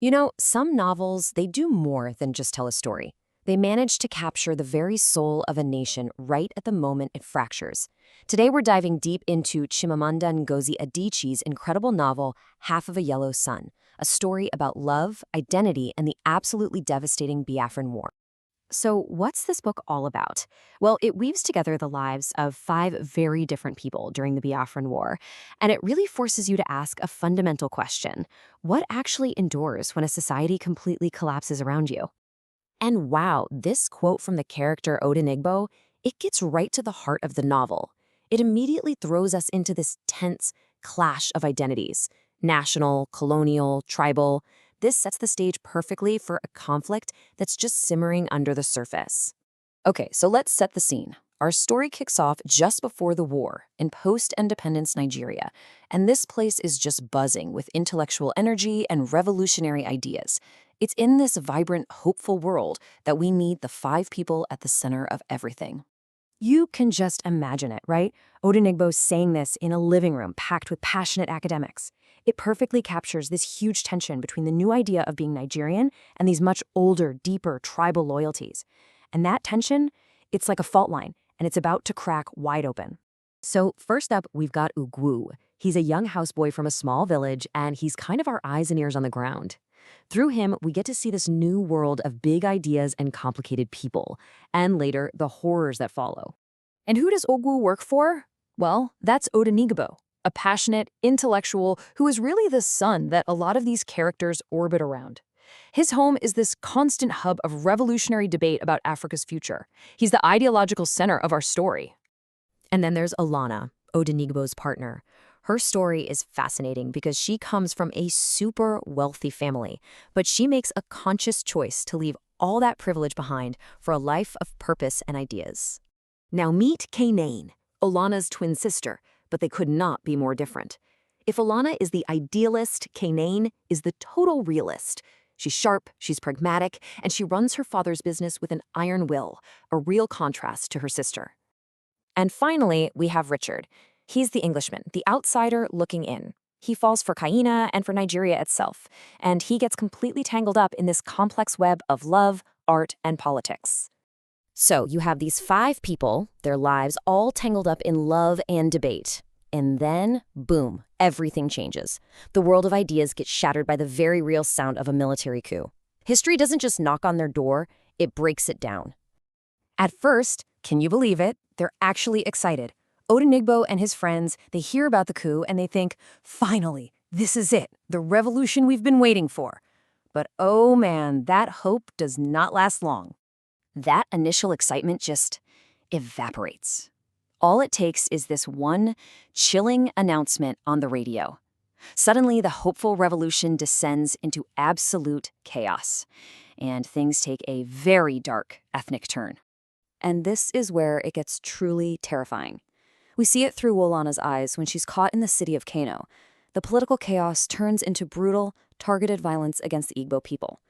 You know, some novels, they do more than just tell a story. They manage to capture the very soul of a nation right at the moment it fractures. Today, we're diving deep into Chimamanda Ngozi Adichie's incredible novel, Half of a Yellow Sun, a story about love, identity, and the absolutely devastating Biafran War. So, what's this book all about? Well, it weaves together the lives of five very different people during the Biafran War, and it really forces you to ask a fundamental question. What actually endures when a society completely collapses around you? And wow, this quote from the character Odenigbo, it gets right to the heart of the novel. It immediately throws us into this tense clash of identities: national, colonial, tribal. This sets the stage perfectly for a conflict that's just simmering under the surface. Okay, so let's set the scene. Our story kicks off just before the war in post-independence Nigeria, and this place is just buzzing with intellectual energy and revolutionary ideas. It's in this vibrant, hopeful world that we meet the five people at the center of everything. You can just imagine it, right? Odenigbo saying this in a living room packed with passionate academics. It perfectly captures this huge tension between the new idea of being Nigerian and these much older, deeper tribal loyalties. And that tension, it's like a fault line, and it's about to crack wide open. So first up, we've got Ugwu. He's a young houseboy from a small village, and he's kind of our eyes and ears on the ground. Through him, we get to see this new world of big ideas and complicated people, and later, the horrors that follow. And who does Ogwu work for? Well, that's Odenigbo, a passionate intellectual who is really the sun that a lot of these characters orbit around. His home is this constant hub of revolutionary debate about Africa's future. He's the ideological center of our story. And then there's Alana, Odenigbo's partner. Her story is fascinating because she comes from a super wealthy family, but she makes a conscious choice to leave all that privilege behind for a life of purpose and ideas. Now meet Kanane, Alana's twin sister, but they could not be more different. If Alana is the idealist, Kanane is the total realist. She's sharp, she's pragmatic, and she runs her father's business with an iron will, a real contrast to her sister. And finally, we have Richard. He's the Englishman, the outsider looking in. He falls for Kaina and for Nigeria itself, and he gets completely tangled up in this complex web of love, art, and politics. So you have these five people, their lives all tangled up in love and debate. And then, boom, everything changes. The world of ideas gets shattered by the very real sound of a military coup. History doesn't just knock on their door, it breaks it down. At first, can you believe it? They're actually excited. Odenigbo and his friends, they hear about the coup and they think, finally, this is it, the revolution we've been waiting for. But oh man, that hope does not last long. That initial excitement just evaporates. All it takes is this one chilling announcement on the radio. Suddenly, the hopeful revolution descends into absolute chaos, and things take a very dark ethnic turn. And this is where it gets truly terrifying. We see it through Wolana's eyes when she's caught in the city of Kano. The political chaos turns into brutal, targeted violence against the Igbo people.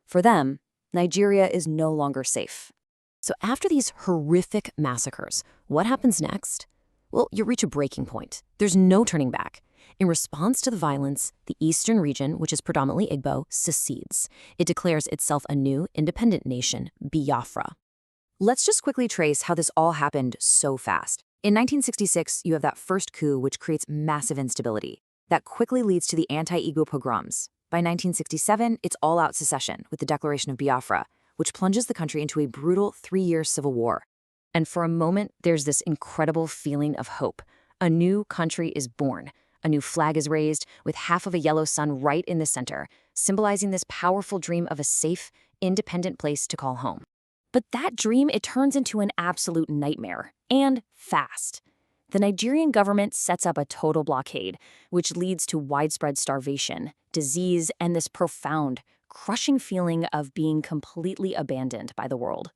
For them, Nigeria is no longer safe. So after these horrific massacres, what happens next? Well, you reach a breaking point. There's no turning back. In response to the violence, the eastern region, which is predominantly Igbo, secedes. It declares itself a new, independent nation, Biafra. Let's just quickly trace how this all happened so fast. In 1966, you have that first coup, which creates massive instability. That quickly leads to the anti-Igbo pogroms. By 1967, it's all-out secession with the Declaration of Biafra, which plunges the country into a brutal 3-year civil war. And for a moment, there's this incredible feeling of hope. A new country is born. A new flag is raised, with half of a yellow sun right in the center, symbolizing this powerful dream of a safe, independent place to call home. But that dream, it turns into an absolute nightmare, and fast. The Nigerian government sets up a total blockade, which leads to widespread starvation, disease, and this profound, crushing feeling of being completely abandoned by the world.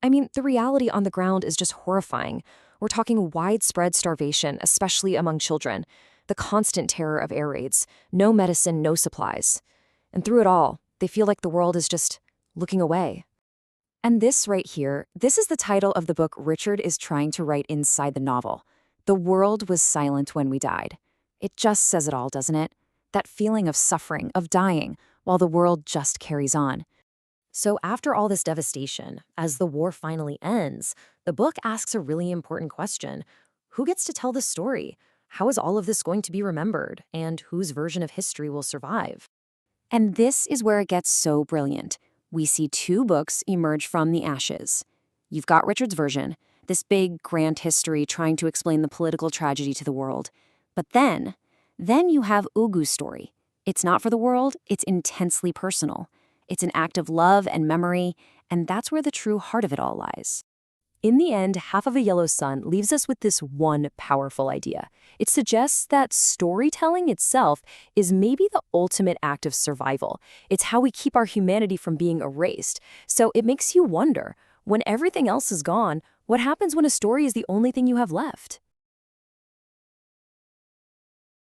I mean, the reality on the ground is just horrifying. We're talking widespread starvation, especially among children, the constant terror of air raids, no medicine, no supplies. And through it all, they feel like the world is just looking away. And this right here, this is the title of the book Richard is trying to write inside the novel. The world was silent when we died. It just says it all, doesn't it? That feeling of suffering, of dying, while the world just carries on. So after all this devastation, as the war finally ends, the book asks a really important question. Who gets to tell the story? How is all of this going to be remembered? And whose version of history will survive? And this is where it gets so brilliant. We see two books emerge from the ashes. You've got Richard's version, this big, grand history trying to explain the political tragedy to the world. But then you have Ugu's story. It's not for the world, it's intensely personal. It's an act of love and memory, and that's where the true heart of it all lies. In the end, Half of a Yellow Sun leaves us with this one powerful idea. It suggests that storytelling itself is maybe the ultimate act of survival. It's how we keep our humanity from being erased. So it makes you wonder, when everything else is gone, what happens when a story is the only thing you have left?